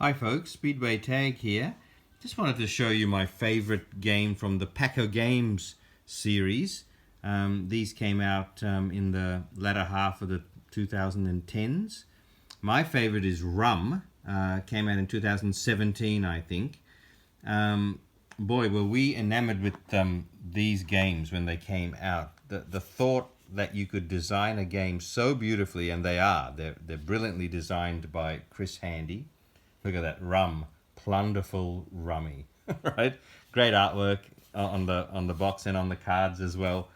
Hi folks, Speedway Tag here. Just wanted to show you my favorite game from the Paco Games series. These came out in the latter half of the 2010s. My favorite is Rum. Came out in 2017, I think. Boy, were we enamored with these games when they came out. The thought that you could design a game so beautifully, and they are. They're brilliantly designed by Chris Handy. Look at that, Rum, Plunderful Rummy, right? Great artwork on the box and on the cards as well.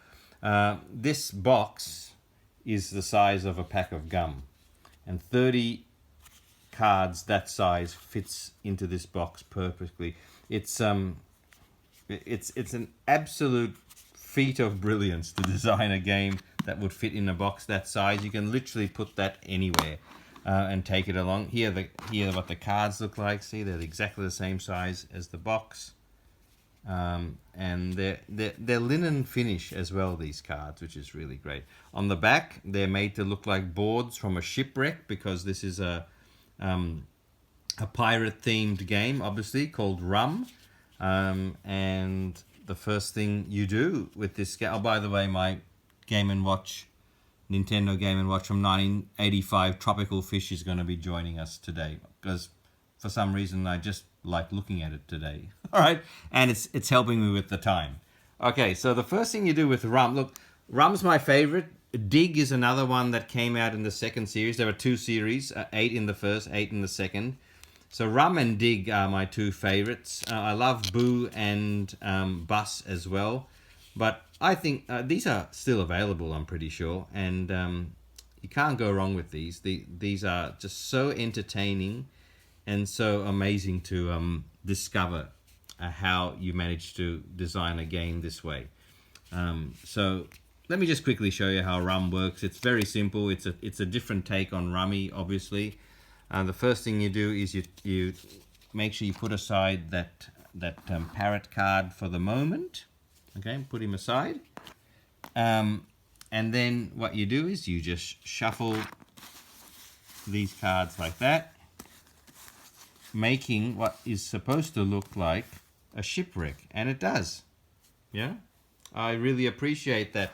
This box is the size of a pack of gum, and 30 cards that size fits into this box perfectly. It's an absolute feat of brilliance to design a game that would fit in a box that size. You can literally put that anywhere and take it along. Here what the cards look like. See, they're exactly the same size as the box, and they're linen finish as well, these cards, which is really great. On the back, they're made to look like boards from a shipwreck, because this is a pirate themed game, obviously, called Rum. And the first thing you do with this game, oh, by the way, my Game & Watch, Nintendo Game & Watch from 1985, Tropical Fish, is going to be joining us today, because for some reason I just like looking at it today. All right, and it's helping me with the time. Okay, so the first thing you do with Rum, look, Rum's my favorite. Dig is another one that came out in the second series. There were two series, 8 in the first, 8 in the second. So Rum and Dig are my two favorites. I love Boo and Bus as well. But I think these are still available, I'm pretty sure. And you can't go wrong with these. These are just so entertaining and so amazing to discover how you managed to design a game this way. So let me just quickly show you how Rum works. It's very simple. It's a different take on Rummy, obviously. The first thing you do is you make sure you put aside that parrot card for the moment. Okay, put him aside. And then what you do is you just shuffle these cards like that, making what is supposed to look like a shipwreck, and it does. Yeah, I really appreciate that,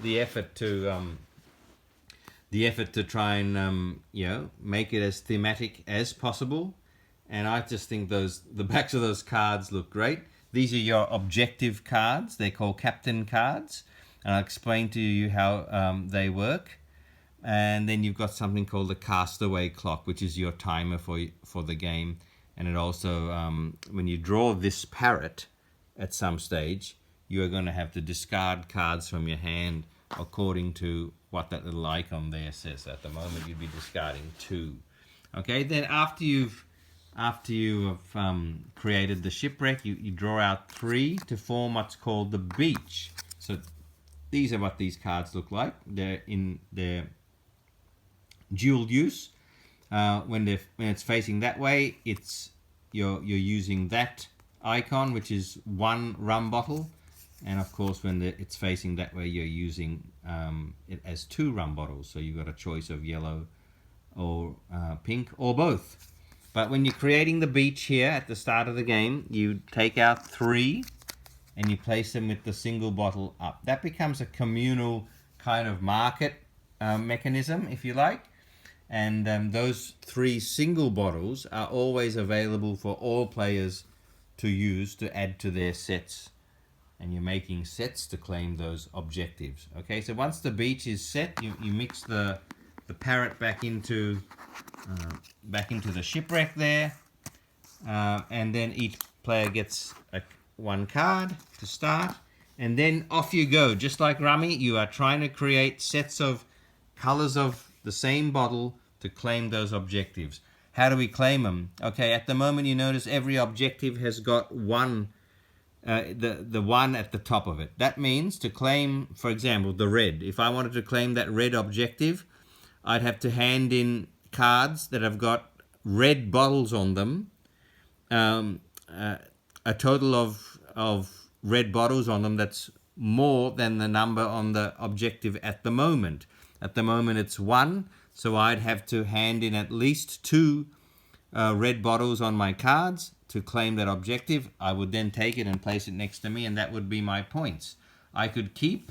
the effort to try and make it as thematic as possible. And I just think the backs of those cards look great. These are your objective cards. They're called captain cards, and I'll explain to you how they work. And then you've got something called the castaway clock, which is your timer for the game. And it also, when you draw this parrot at some stage, you are going to have to discard cards from your hand according to what that little icon there says. At the moment, you'd be discarding 2. Okay, then after you have created the shipwreck, you draw out 3 to form what's called the beach. So these are what these cards look like. They're in their dual use. When it's facing that way, you're using that icon, which is 1 rum bottle. And of course, when it's facing that way, you're using it as 2 rum bottles. So you've got a choice of yellow or pink or both. But when you're creating the beach here at the start of the game, you take out 3 and you place them with the single bottle up. That becomes a communal kind of market mechanism, if you like. And those 3 single bottles are always available for all players to use to add to their sets. And you're making sets to claim those objectives. Okay, so once the beach is set, you mix the parrot back into the shipwreck there, and then each player gets 1 card to start, and then off you go. Just like Rummy, you are trying to create sets of colors of the same bottle to claim those objectives. How do we claim them? Okay, at the moment you notice every objective has got 1. The 1 at the top of it. That means to claim, for example, the red. If I wanted to claim that red objective, I'd have to hand in cards that have got red bottles on them, a total of red bottles on them that's more than the number on the objective at the moment. At the moment it's 1, so I'd have to hand in at least 2 red bottles on my cards to claim that objective, I would then take it and place it next to me, and that would be my points. I could do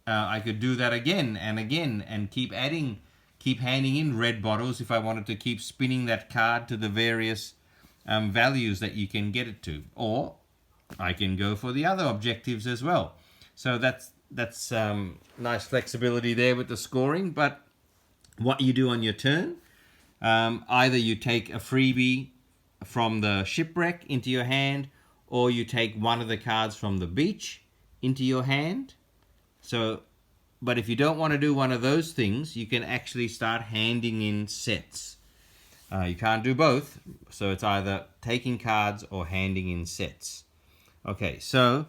that again and again and keep handing in red bottles if I wanted to keep spinning that card to the various values that you can get it to. Or I can go for the other objectives as well. So that's nice flexibility there with the scoring. But what you do on your turn, either you take a freebie from the shipwreck into your hand, or you take one of the cards from the beach into your hand. So, but if you don't want to do one of those things, you can actually start handing in sets. You can't do both, so it's either taking cards or handing in sets. Okay, so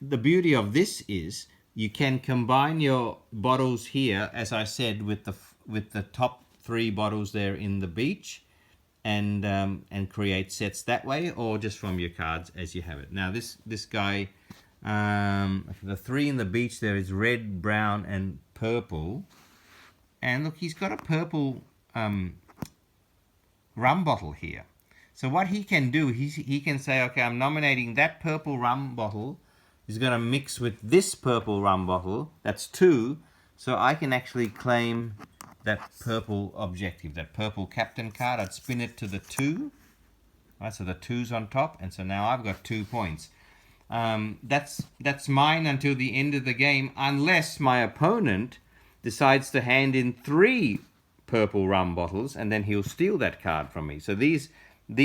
the beauty of this is you can combine your bottles here, as I said, with the top 3 bottles there in the beach, and create sets that way, or just from your cards as you have it. Now this guy, the 3 in the beach there is red, brown, and purple, and look, he's got a purple rum bottle here. So what he can do, he can say, okay, I'm nominating that purple rum bottle. He's going to mix with this purple rum bottle. That's 2. So I can actually claim that purple objective, that purple captain card. I'd spin it to the 2. Right, so the 2's on top, and so now I've got 2 points. That's mine until the end of the game, unless my opponent decides to hand in 3 purple rum bottles, and then he'll steal that card from me. So these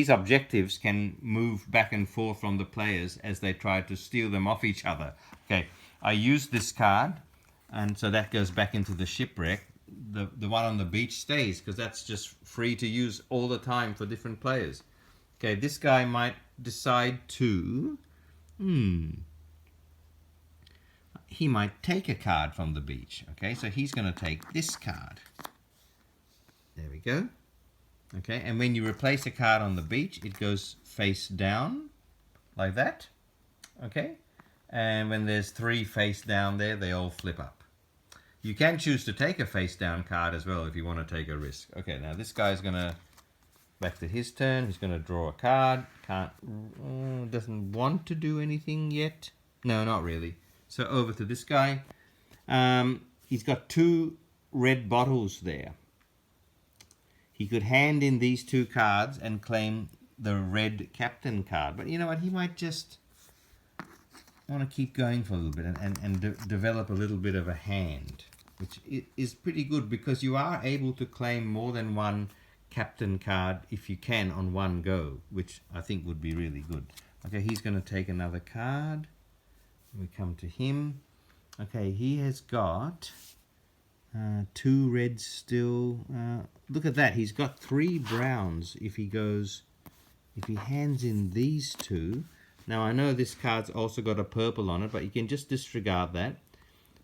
objectives can move back and forth from the players as they try to steal them off each other. Okay, I use this card, and so that goes back into the shipwreck. The one on the beach stays, because that's just free to use all the time for different players. Okay, this guy might decide to... he might take a card from the beach. Okay, so he's going to take this card. There we go. Okay, and when you replace a card on the beach, it goes face down, like that. Okay, and when there's 3 face down there, they all flip up. You can choose to take a face down card as well if you want to take a risk. Okay, now this guy's going to, back to his turn, he's going to draw a card. Doesn't want to do anything yet. No, not really. So over to this guy. He's got 2 red bottles there. He could hand in these 2 cards and claim the red captain card. But you know what? He might just want to keep going for a little bit and develop a little bit of a hand, which is pretty good, because you are able to claim more than one captain card if you can on one go, which I think would be really good. Okay, he's going to take another card. We come to him. Okay, he has got 2 reds still. Look at that. He's got 3 browns if he hands in these 2. Now I know this card's also got a purple on it, but you can just disregard that.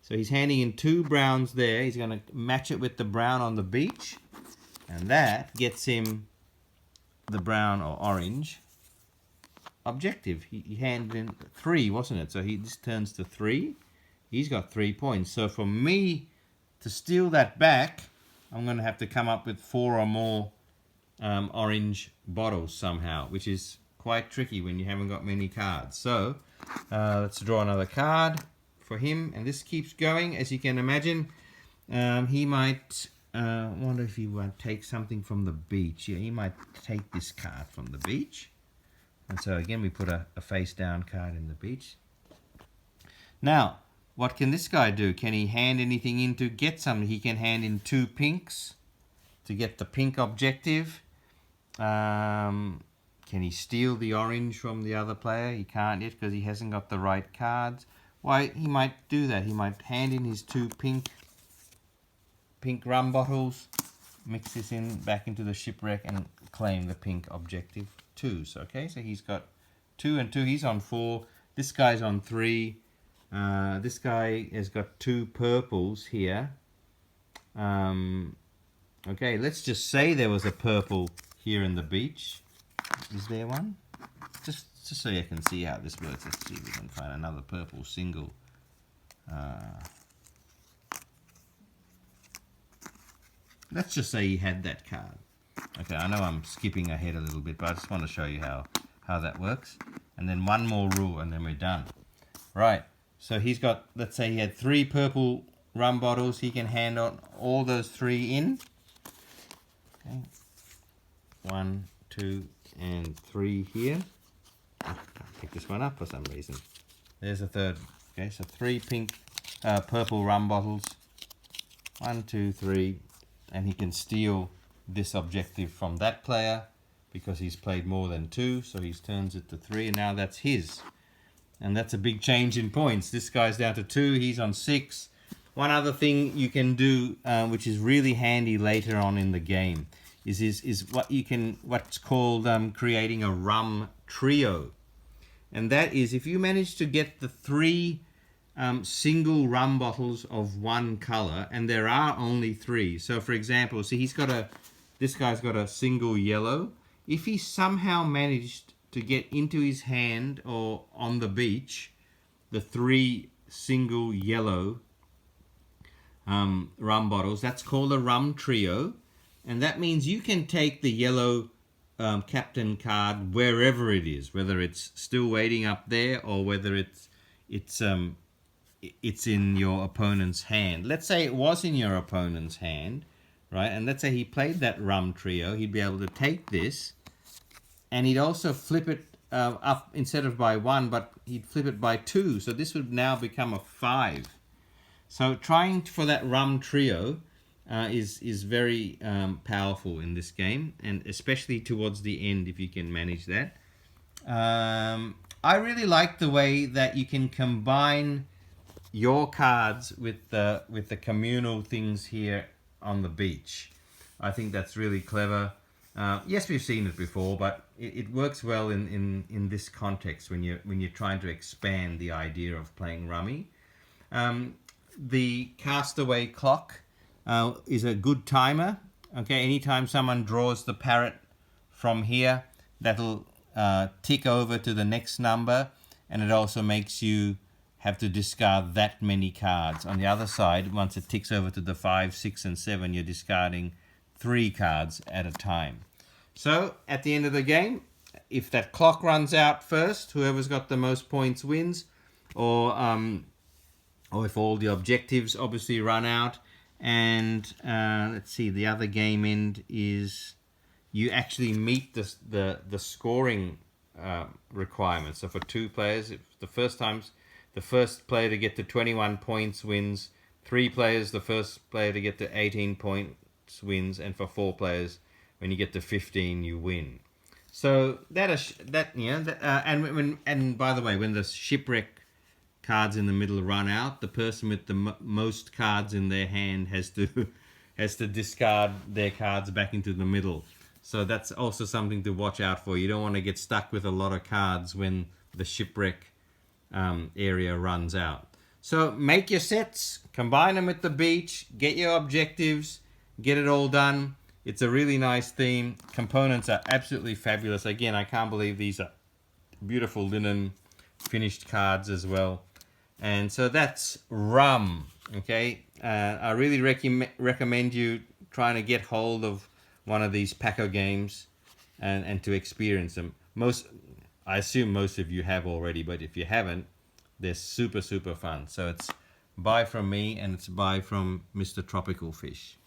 So he's handing in 2 browns there. He's going to match it with the brown on the beach, and that gets him the brown or orange objective. He handed in 3, wasn't it? So this turns to 3. He's got 3 points. So for me to steal that back, I'm going to have to come up with 4 or more orange bottles somehow, which is quite tricky when you haven't got many cards. So let's draw another card for him, and this keeps going. As you can imagine, he might wonder if he might take something from the beach. Yeah, he might take this card from the beach, and so again we put a face down card in the beach. Now what can this guy do? Can he hand anything in to get something? He can hand in 2 pinks to get the pink objective. Can he steal the orange from the other player? He can't yet because he hasn't got the right cards. Why, he might do that. He might hand in his 2 pink rum bottles, mix this in back into the shipwreck, and claim the pink objective 2. So okay, so he's got 2 and 2. He's on 4. This guy's on 3. This guy has got 2 purples here. Okay, let's just say there was a purple here in the beach. Is there one? Just so you can see how this works. Let's see if we can find another purple single. Let's just say he had that card. Okay, I know I'm skipping ahead a little bit, but I just want to show you how that works. And then one more rule and then we're done. Right, so he's got, let's say he had 3 purple rum bottles. He can hand on all those 3 in. Okay. 1, 2, and 3 here. I can't pick this one up for some reason. There's a third. Okay, so 3 purple rum bottles. 1, 2, 3, and he can steal this objective from that player because he's played more than 2, so he turns it to 3, and now that's his. And that's a big change in points. This guy's down to 2, he's on 6. One other thing you can do, which is really handy later on in the game, is what's called creating a rum trio. And that is if you manage to get the 3 single rum bottles of one color, and there are only 3. So for example, see this guy's got a single yellow. If he somehow managed to get into his hand or on the beach the 3 single yellow rum bottles, that's called a rum trio. And that means you can take the yellow captain card wherever it is, whether it's still waiting up there or whether it's in your opponent's hand. Let's say it was in your opponent's hand, right? And let's say he played that rum trio. He'd be able to take this, and he'd also flip it up instead of by 1, but he'd flip it by 2. So this would now become a 5. So trying for that rum trio is very powerful in this game, and especially towards the end if you can manage that. I really like the way that you can combine your cards with the communal things here on the beach. I think that's really clever. Yes, we've seen it before, but it works well in this context when you're trying to expand the idea of playing rummy. The castaway clock is a good timer. Okay, anytime someone draws the parrot from here, that'll tick over to the next number, and it also makes you have to discard that many cards. On the other side, once it ticks over to the 5, 6, and 7, you're discarding 3 cards at a time. So at the end of the game, if that clock runs out first, whoever's got the most points wins, or if all the objectives obviously run out. And let's see, the other game end is you actually meet the scoring requirements. So for 2 players, if the first player to get to 21 points wins. 3 players, the first player to get to 18 points wins, and for 4 players, when you get to 15, you win. So and by the way, when the shipwreck cards in the middle run out, the person with the most cards in their hand has to discard their cards back into the middle. So that's also something to watch out for. You don't want to get stuck with a lot of cards when the shipwreck area runs out. So make your sets, combine them with the beach, get your objectives, get it all done. It's a really nice theme. Components are absolutely fabulous. Again, I can't believe these are beautiful linen finished cards as well. And so that's rum. Okay, I really recommend you trying to get hold of one of these Paco games and to experience them. I assume most of you have already, but if you haven't, they're super, super fun. So it's bye from me, and it's bye from Mr. Tropical Fish.